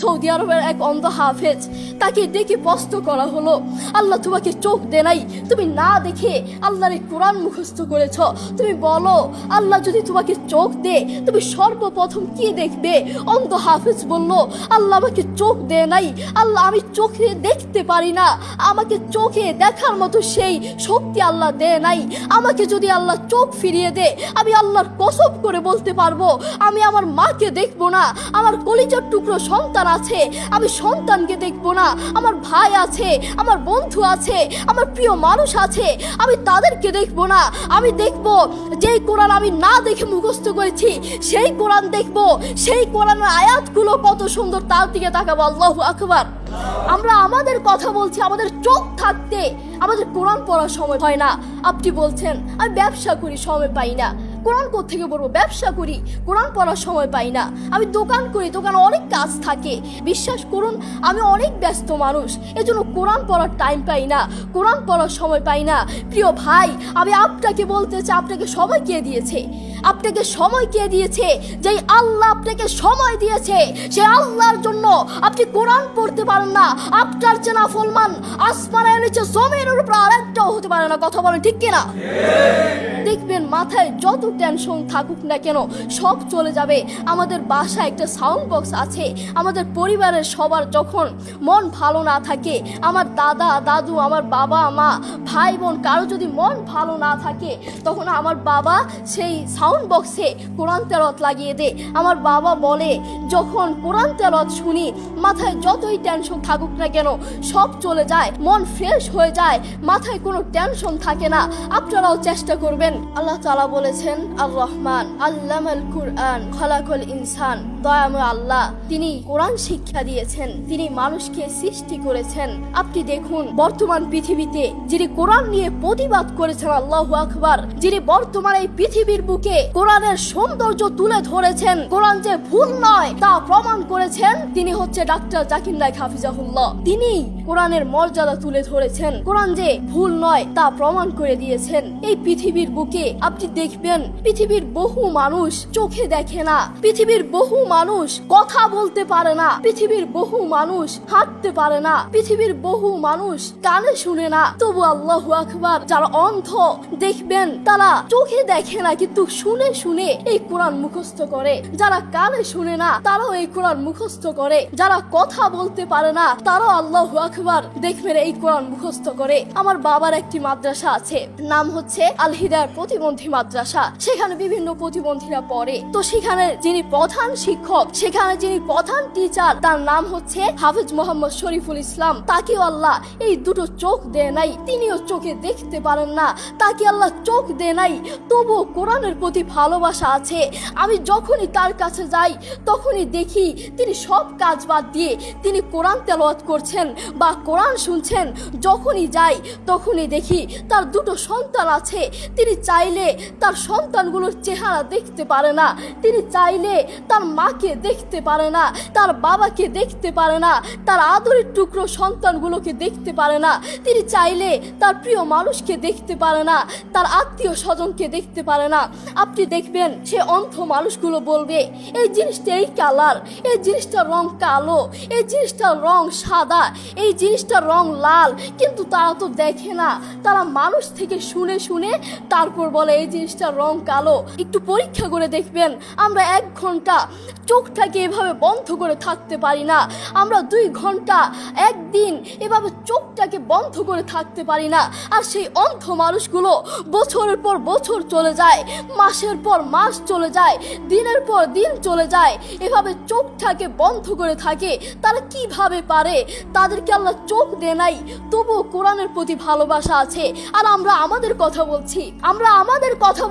Saudi আরবের এক অন্ধ হাফেজ, তাকে ডেকে প্রশ্ন করা হলো, আল্লাহ তোমাকে চোখ দে নাই, তুমি না দেখে আল্লাহর কোরআন মুখস্থ করেছ, তুমি বলো আল্লাহ যদি তোমাকে চোখ দে তুমি সর্বপ্রথম কি দেখবে? অন্ধ হাফেজ বলল, আল্লাহ আমাকে চোখ দে নাই, আল্লাহ আমি চোখে দেখতে পারি না, আমাকে চোখে দেখার মতো সেই শক্তি আল্লাহ দে নাই। আমাকে যদি আল্লাহ চোখ ফিরিয়ে দে, আমি আল্লাহর কসম করে বলতে পারবো আমি আমার মাকে দেখবো না, আমার কলিজার টুকরো সন্তান আছে আমি সন্তানকে দেখবো না, আমার ভাই আছে, আমার বন্ধু আছে, আমার প্রিয় মানুষ আছে, আমি তাদেরকে দেখবো না। আমি দেখবো যেই কোরআন আমি না দেখে মুখস্থ করেছি সেই কোরআন দেখবো, সেই কোরআনের আয়াতগুলো কত সুন্দর তার দিকে তাকাবো। আল্লাহু আকবার। আমরা আমাদের কথা বলছি, আমাদের চোখ থাকতে আমাদের কোরআন পড়ার সময় হয় না। আপনি বলছেন আমি ব্যবসা করি, সময় পাই না, কোরআন কোত্থেকে পড়বো? ব্যবসা করি, কোরআন পড়ার সময় পাই না। আমি দোকান করি, দোকানে অনেক কাজ থাকে, বিশ্বাস করুন আমি অনেক ব্যস্ত মানুষ, এজন্য কোরআন পড়ার টাইম পাই না, কোরআন পড়ার সময় পাই না। প্রিয় ভাই, আমি আপনাকে বলতে চাই, আপনাকে সময় কে দিয়েছে? আপনাকে সময় কে দিয়েছে? যেই আল্লাহ আপনাকে সময় দিয়েছে সেই আল্লাহর জন্য আপনি কোরআন পড়তে পারেন না। আপনার চেনা ফলমান আসমানের নিচে জমিনের উপর আরেকটাও হতে পারে না। কথা বলেন ঠিক কিনা? দেখবেন মাথায় যত টেনশন থাকুক না কেন সব চলে যাবে। আমাদের বাসায় একটা সাউন্ড বক্স আছে, আমাদের পরিবারের সবার যখন মন ভালো না থাকে, আমার দাদা দাদু, আমার বাবা মা, ভাই বোন, কারো যদি মন ভালো না থাকে, তখন আমার বাবা সেই সাউন্ড বক্সে কোরআন তেলাওয়াত লাগিয়ে দে। আমার বাবা বলে যখন কোরআন তেলাওয়াত শুনি মাথায় যতই টেনশন থাকুক না কেন সব চলে যায়, মন ফ্রেশ হয়ে যায়, মাথায় কোনো টেনশন থাকে না। আপনারাও চেষ্টা করবেন। আল্লাহ তাআলা বলেছেন আর রহমান আল্লামাল কুরআন খালাকাল ইনসান, দয়াময় আল্লাহ তিনি কোরআন শিক্ষা দিয়েছেন, তিনি মানুষকে সৃষ্টি করেছেন। আপনি দেখুন বর্তমান পৃথিবীতে যিনি কোরআন নিয়ে প্রতিবাদ করেছেন, আল্লাহু আকবার, যিনি বর্তমান এই পৃথিবীর বুকে কোরআনের সৌন্দর্য তুলে ধরেছেন, কোরআন যে ভুল নয় তা প্রমাণ করেছেন, তিনি হচ্ছে ডাক্তার জাকির নায়েক হাফিজাহুল্লাহ। তিনি কোরআনের মর্যাদা তুলে ধরেছেন, কোরআন যে ভুল নয় তা প্রমাণ করে দিয়েছেন। এই পৃথিবীর বুকে আপনি দেখবেন পৃথিবীর বহু মানুষ চোখে দেখে না, পৃথিবীর বহু মানুষ কথা বলতে পারে না, পৃথিবীর বহু মানুষ হাঁটতে পারে না, পৃথিবীর বহু মানুষ কানে শুনে না, তবু আল্লাহু আকবার যারা অন্ধ দেখবেন তারা চোখে দেখে না কিন্তু শুনে শুনে এই কোরআন মুখস্থ করে, যারা কানে শুনে না তারাও এই কোরআন মুখস্থ করে, যারা কথা বলতে পারে না তারাও আল্লাহু আকবার দেখবেন এই কোরআন মুখস্থ করে। আমার বাবার একটি মাদ্রাসা আছে, নাম হচ্ছে আল হিদায়াত প্রতিবন্ধী মাদ্রাসা, সেখানে বিভিন্ন প্রতিবন্ধীরা পড়ে। তো সেখানে যিনি প্রধান শিক্ষক, সেখানে যিনি প্রধান টিচার, তার নাম হচ্ছে হাফেজ মোহাম্মদ শরীফুল ইসলাম। তাকেও আল্লাহ এই দুটো চোখ দেয় নাই, তিনিও চোখে দেখতে পারেন না, তাকে আল্লাহ চোখ দেয় নাই, তবুও কোরআনের প্রতি ভালোবাসা আছে। আমি যখনই তার কাছে যাই তখনই দেখি তিনি সব কাজ বাদ দিয়ে তিনি কোরআন তেলাওয়াত করছেন বা কোরআন শুনছেন। যখনই যাই তখনই দেখি তার দুটো সন্তান আছে, তিনি চাইলে তার সন্তানগুলোর চেহারা দেখতে পারে না, তিনি চাইলে তার মাকে দেখতে পারে না, তার বাবাকে দেখতে পারে না, তার আদরের টুকরো সন্তানগুলোকে দেখতে পারে না, তিনি চাইলে তার প্রিয় মানুষকে দেখতে পারে না, তার আত্মীয় স্বজনকে দেখতে পারে না। আপনি দেখবেন সে অন্ধ মানুষগুলো বলবে এই জিনিসটা এই কালার, এই জিনিসটার রং কালো, এই জিনিসটার রং সাদা, এই জিনিসটার রং লাল, কিন্তু তারা তো দেখে না, তারা মানুষ থেকে শুনে শুনে তারপর বলে এই জিনিসটার রং কালো। একটু পরীক্ষা করে দেখবেন আমরা 1 ঘন্টা চোখটাকে এভাবে বন্ধ করে থাকতে পারি না, আমরা 2 ঘন্টা একদিন এভাবে চোখটাকে বন্ধ করে থাকতে পারি না। আর সেই অন্ধ মানুষগুলো বছরের পর বছর চলে যায়, মাসের পর মাস চলে যায়, দিনের পর দিন চলে যায়, এভাবে চোখটাকে বন্ধ করে থাকে। তারা কিভাবে পারে? তাদেরকে আল্লাহ চোখ দেয় নাই, তবুও কোরআনের প্রতি ভালোবাসা আছে। আর আমরা আমাদের কথা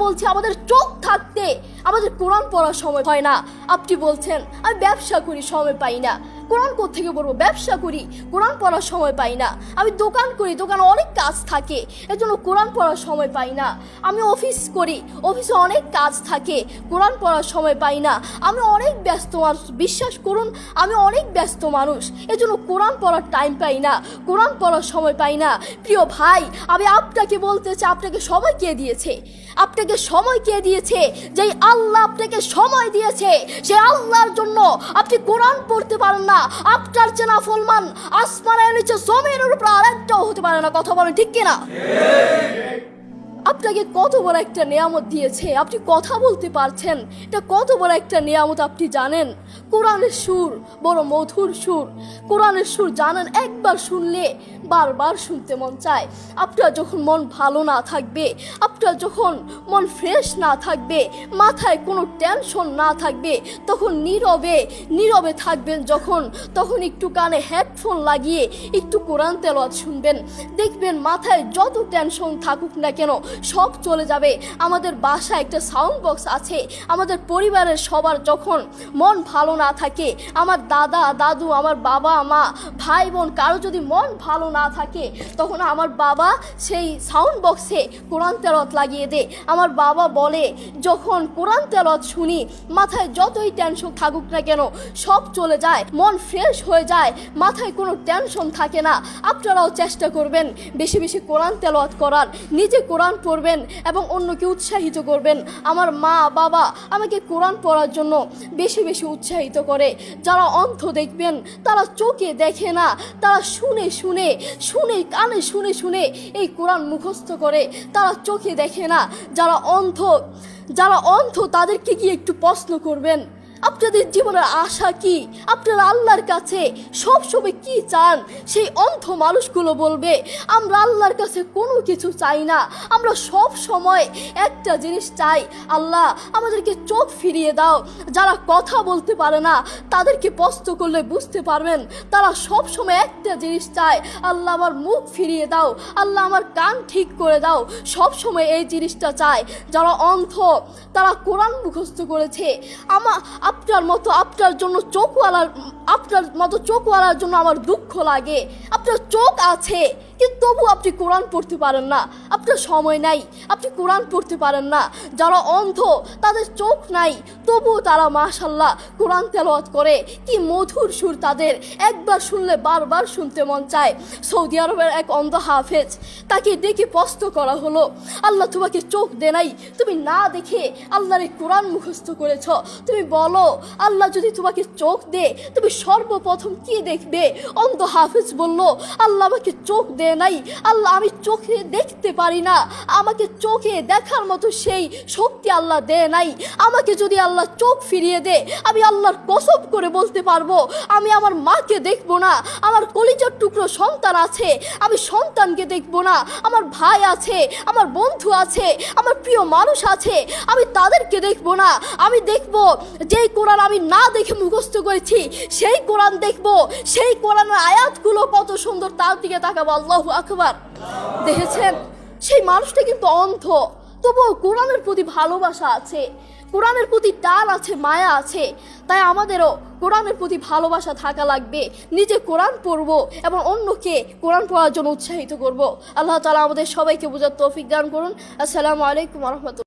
বলছি, আমাদের চোখ থাকতে আমাদের কোরআন পড়ার সময় হয় না। আপনি বলছেন আমি ব্যবসা করি, সময় পাই না, কোরআন কোত্থেকে পড়বো? ব্যবসা করি, কোরআন পড়ার সময় পাই না। আমি দোকান করি, দোকানে অনেক কাজ থাকে, এজন্য কোরআন পড়ার সময় পাই না। আমি অফিস করি, অফিসে অনেক কাজ থাকে, কোরআন পড়ার সময় পাই না। আমি অনেক ব্যস্ত মানুষ, বিশ্বাস করুন আমি অনেক ব্যস্ত মানুষ, এজন্য কোরআন পড়ার টাইম পাই না, কোরআন পড়ার সময় পাই না। প্রিয় ভাই, আমি আপনাকে বলতে চাই, আপনাকে সময় কে দিয়েছে? আপনাকে সময় কে দিয়েছে? যেই আল্লাহ আপনাকে সময় দিয়েছে সেই আল্লাহর জন্য আপনি কোরআন পড়তে পারেন না, আপনার চেনা ফলমান আসমানের নিচে জমিনের উপর আরেকটাও হতে পারে না। কথা বলেন ঠিক কিনা? আপনাকে কত বড় একটা নিয়ামত দিয়েছে, আপনি কথা বলতে পারছেন, এটা কত বড় একটা নিয়ামত আপনি জানেন? কোরআনের সুর বড় মধুর সুর, কোরআনের সুর জানেন, একবার শুনলে বারবার শুনতে মন চায়। আপনার যখন মন ভালো না থাকবে, আপনার যখন মন ফ্রেশ না থাকবে, মাথায় কোনো টেনশন না থাকবে, তখন নীরবে নীরবে থাকবেন যখন, তখন একটু কানে হেডফোন লাগিয়ে একটু কোরআন তেলাওয়াত শুনবেন, দেখবেন মাথায় যত টেনশন থাকুক না কেন সব চলে যাবে। আমাদের বাসায় একটা সাউন্ড বক্স আছে, আমাদের পরিবারের সবার যখন মন ভালো না থাকে, আমার দাদা দাদু, আমার বাবা মা, ভাই বোন, কারো যদি মন ভালো না থাকে, তখন আমার বাবা সেই সাউন্ড বক্সে কোরআন তেলাওয়াত লাগিয়ে দেয়। আমার বাবা বলে, যখন কোরআন তেলাওয়াত শুনি মাথায় যতই টেনশন থাকুক না কেন সব চলে যায়, মন ফ্রেশ হয়ে যায়, মাথায় কোনো টেনশন থাকে না। আপনারাও চেষ্টা করবেন বেশি বেশি কোরআন তেলাওয়াত করার, নিজে কোরআন পড়বেন এবং অন্যকে উৎসাহিত করবেন। আমার মা বাবা আমাকে কোরআন পড়ার জন্য বেশি বেশি উৎসাহিত করে। যারা অন্ধ দেখবেন, তারা চোখে দেখে না, তারা শুনে শুনে শুনে কানে শুনে শুনে এই কোরআন মুখস্থ করে, তারা চোখে দেখে না। যারা অন্ধ তাদেরকে গিয়ে একটু প্রশ্ন করবেন, আপনাদের জীবনের আশা কি, আপনারা আল্লাহর কাছে সবসময় কি চান? সেই অন্ধ মানুষগুলো বলবে, আমরা আল্লাহর কাছে কোনো কিছু চাই না, আমরা সব সময় একটা জিনিস চাই, আল্লাহ আমাদেরকে চোখ ফিরিয়ে দাও। যারা কথা বলতে পারে না তাদেরকে প্রশ্ন করলে বুঝতে পারবেন, তারা সব সময় একটা জিনিস চায়, আল্লাহ আমার মুখ ফিরিয়ে দাও, আল্লাহ আমার কান ঠিক করে দাও, সব সময় এই জিনিসটা চায়। যারা অন্ধ তারা কোরআন মুখস্থ করেছে। আপনার মতো চোখওয়ালার জন্য আমার দুঃখ লাগে। আপনার চোখ আছে কিন্তু তবু আপনি কোরআন পড়তে পারেন না, আপনার সময় নাই, আপনি কোরআন পড়তে পারেন না। যারা অন্ধ তাদের চোখ নাই তবুও তারা মাশাআল্লাহ কোরআন তেলাওয়াত করে, কি মধুর সুর তাদের, একবার শুনলে বারবার শুনতে মন চায়। সৌদি আরবের এক অন্ধ হাফেজ, তাকে ডেকে প্রশ্ন করা হলো, আল্লাহ তোমাকে চোখ দে নাই, তুমি না দেখে আল্লাহর কোরআন মুখস্থ করেছ, তুমি বলো আল্লাহ যদি তোমাকে চোখ দে তুমি সর্বপ্রথম কি দেখবে? অন্ধ হাফেজ বলল, আল্লাহ আমাকে চোখ দে নাই, আল্লাহ আমি চোখে দেখতে পারি না, আমাকে চোখে দেখার মতো সেই শক্তি আল্লাহ দে নাই। আমাকে যদি আল্লাহ চোখ ফিরিয়ে দে, আমি আল্লাহর কসম করে বলতে পারবো আমি আমার মাকে দেখবো না, আমার কলিজার টুকরো সন্তান আছে আমি সন্তানকে দেখবো না, আমার ভাই আছে, আমার বন্ধু আছে, আমার প্রিয় মানুষ আছে, আমি তাদেরকে দেখবো না। আমি দেখবো যেই কোরআন আমি না দেখে মুখস্থ করেছি সেই কোরআন দেখবো, সেই কোরআনের আয়াতগুলো কত সুন্দর, তার দিকে তাকাবো। আল্লাহু আকবার। দেখেছেন, সেই মানুষটা কিন্তু অন্ধ, তবুও কোরআনের প্রতি ভালোবাসা আছে, কোরআনের প্রতি টান আছে, মায়া আছে। তাই আমাদেরও কোরআনের প্রতি ভালোবাসা থাকা লাগবে, নিজে কোরআন পড়বো এবং অন্যকে কোরআন পড়ার জন্য উৎসাহিত করব। আল্লাহ তাআলা আমাদের সবাইকে বোঝার তৌফিক দান করুন। আসসালামু আলাইকুম ওয়া রাহমাতুল্লাহ।